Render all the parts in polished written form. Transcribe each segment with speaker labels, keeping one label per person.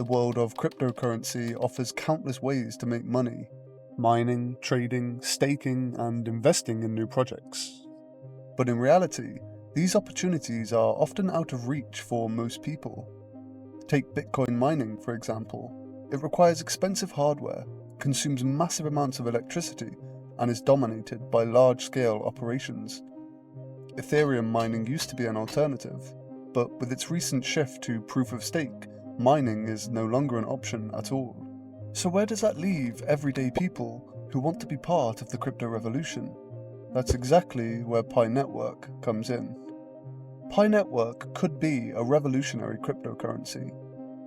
Speaker 1: The world of cryptocurrency offers countless ways to make money: mining, trading, staking, and investing in new projects. But in reality, these opportunities are often out of reach for most people. Take Bitcoin mining, for example. It requires expensive hardware, consumes massive amounts of electricity, and is dominated by large-scale operations. Ethereum mining used to be an alternative, but with its recent shift to proof-of-stake, mining is no longer an option at all. So where does that leave everyday people who want to be part of the crypto revolution? That's exactly where Pi Network comes in. Pi Network could be a revolutionary cryptocurrency.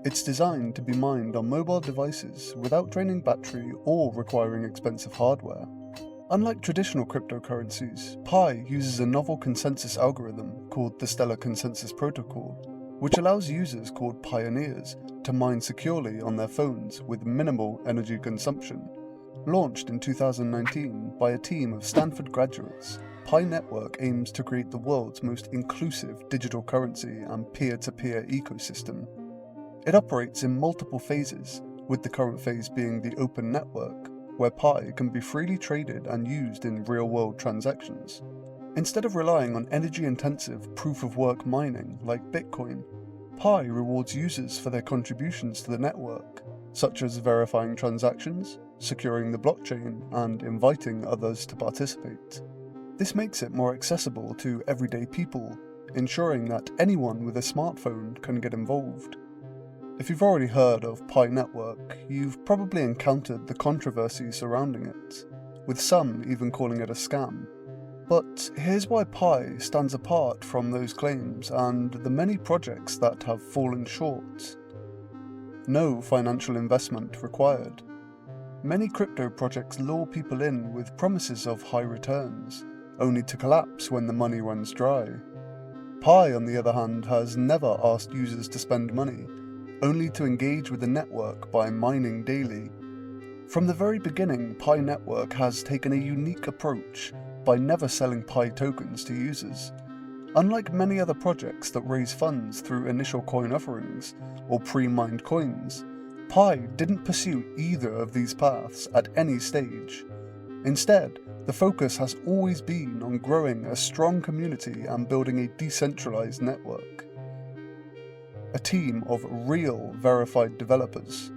Speaker 1: It's designed to be mined on mobile devices without draining battery or requiring expensive hardware. Unlike traditional cryptocurrencies, Pi uses a novel consensus algorithm called the Stellar Consensus Protocol, which allows users called pioneers to mine securely on their phones with minimal energy consumption. Launched in 2019 by a team of Stanford graduates, Pi Network aims to create the world's most inclusive digital currency and peer-to-peer ecosystem. It operates in multiple phases, with the current phase being the open network, where Pi can be freely traded and used in real-world transactions. Instead of relying on energy-intensive proof-of-work mining like Bitcoin, Pi rewards users for their contributions to the network, such as verifying transactions, securing the blockchain, and inviting others to participate. This makes it more accessible to everyday people, ensuring that anyone with a smartphone can get involved. If you've already heard of Pi Network, you've probably encountered the controversy surrounding it, with some even calling it a scam. But here's why Pi stands apart from those claims and the many projects that have fallen short. No financial investment required. Many crypto projects lure people in with promises of high returns, only to collapse when the money runs dry. Pi, on the other hand, has never asked users to spend money, only to engage with the network by mining daily. From the very beginning, Pi Network has taken a unique approach by never selling Pi tokens to users. Unlike many other projects that raise funds through initial coin offerings or pre-mined coins, Pi didn't pursue either of these paths at any stage. Instead, the focus has always been on growing a strong community and building a decentralized network. A team of real verified developers.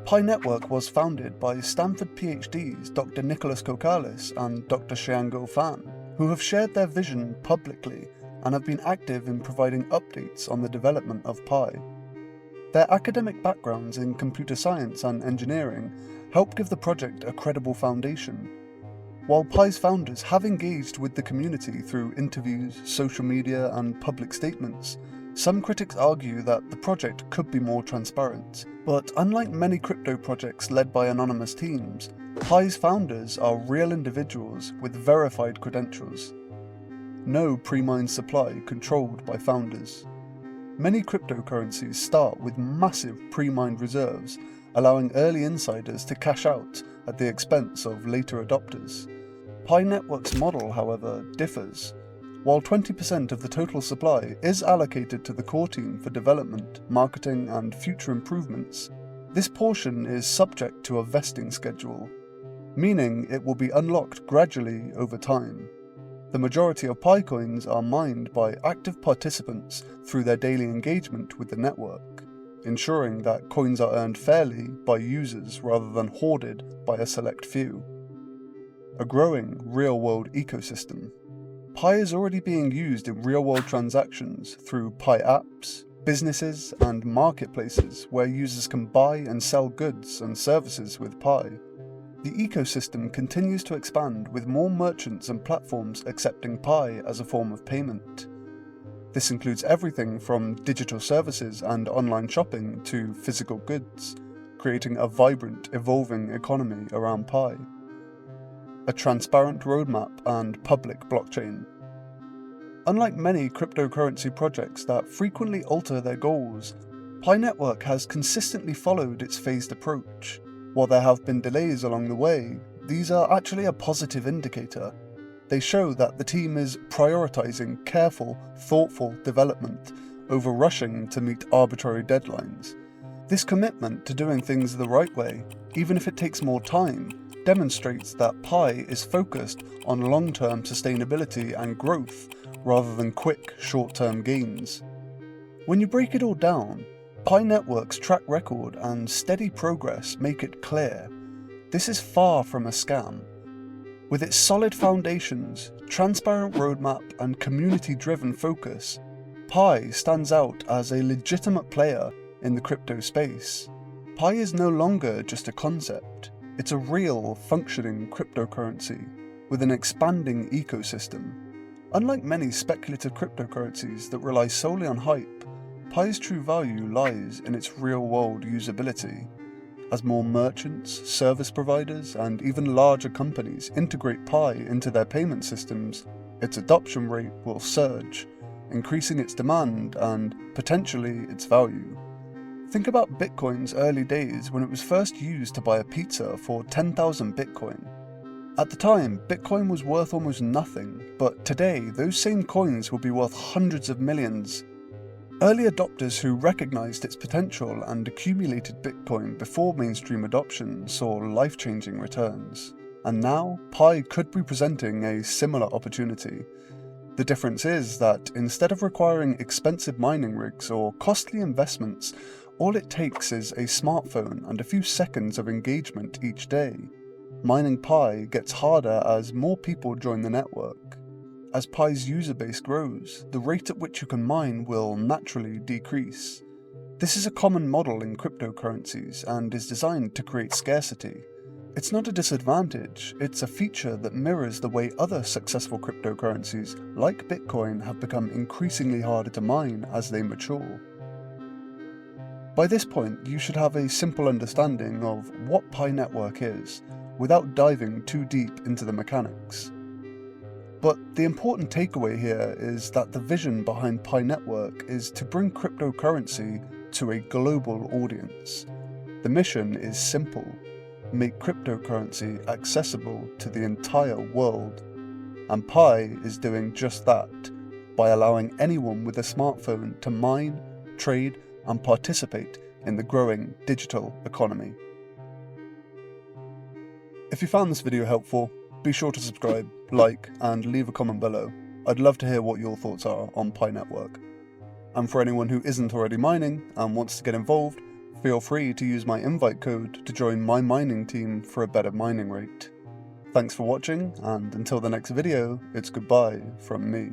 Speaker 1: Pi Network was founded by Stanford PhDs Dr. Nicholas Kokalis and Dr. Xianggo Fan, who have shared their vision publicly and have been active in providing updates on the development of Pi. Their academic backgrounds in computer science and engineering help give the project a credible foundation. While Pi's founders have engaged with the community through interviews, social media, and public statements, some critics argue that the project could be more transparent. But unlike many crypto projects led by anonymous teams, Pi's founders are real individuals with verified credentials. No pre-mined supply controlled by founders. Many cryptocurrencies start with massive pre-mined reserves, allowing early insiders to cash out at the expense of later adopters. Pi Network's model, however, differs. While 20% of the total supply is allocated to the core team for development, marketing, and future improvements, this portion is subject to a vesting schedule, meaning it will be unlocked gradually over time. The majority of Pi coins are mined by active participants through their daily engagement with the network, ensuring that coins are earned fairly by users rather than hoarded by a select few. A growing real-world ecosystem. Pi is already being used in real-world transactions through Pi apps, businesses, and marketplaces where users can buy and sell goods and services with Pi. The ecosystem continues to expand with more merchants and platforms accepting Pi as a form of payment. This includes everything from digital services and online shopping to physical goods, creating a vibrant, evolving economy around Pi. A transparent roadmap and public blockchain. Unlike many cryptocurrency projects that frequently alter their goals, Pi Network has consistently followed its phased approach. While there have been delays along the way, these are actually a positive indicator. They show that the team is prioritizing careful, thoughtful development over rushing to meet arbitrary deadlines. This commitment to doing things the right way, even if it takes more time, demonstrates that Pi is focused on long-term sustainability and growth rather than quick, short-term gains. When you break it all down, Pi Network's track record and steady progress make it clear this is far from a scam. With its solid foundations, transparent roadmap, and community-driven focus, Pi stands out as a legitimate player in the crypto space. Pi is no longer just a concept, it's a real, functioning cryptocurrency with an expanding ecosystem. Unlike many speculative cryptocurrencies that rely solely on hype, Pi's true value lies in its real-world usability. As more merchants, service providers, and even larger companies integrate Pi into their payment systems, its adoption rate will surge, increasing its demand and, potentially, its value. Think about Bitcoin's early days when it was first used to buy a pizza for 10,000 Bitcoin. At the time, Bitcoin was worth almost nothing, but today those same coins will be worth hundreds of millions. Early adopters who recognized its potential and accumulated Bitcoin before mainstream adoption saw life-changing returns. And now, Pi could be presenting a similar opportunity. The difference is that instead of requiring expensive mining rigs or costly investments, all it takes is a smartphone and a few seconds of engagement each day. Mining Pi gets harder as more people join the network. As Pi's user base grows, the rate at which you can mine will naturally decrease. This is a common model in cryptocurrencies and is designed to create scarcity. It's not a disadvantage, it's a feature that mirrors the way other successful cryptocurrencies, like Bitcoin, have become increasingly harder to mine as they mature. By this point, you should have a simple understanding of what Pi Network is, without diving too deep into the mechanics. But the important takeaway here is that the vision behind Pi Network is to bring cryptocurrency to a global audience. The mission is simple: make cryptocurrency accessible to the entire world. And Pi is doing just that, by allowing anyone with a smartphone to mine, trade, and participate in the growing digital economy. If you found this video helpful, be sure to subscribe, like, and leave a comment below. I'd love to hear what your thoughts are on Pi Network. And for anyone who isn't already mining and wants to get involved, feel free to use my invite code to join my mining team for a better mining rate. Thanks for watching, and until the next video, it's goodbye from me.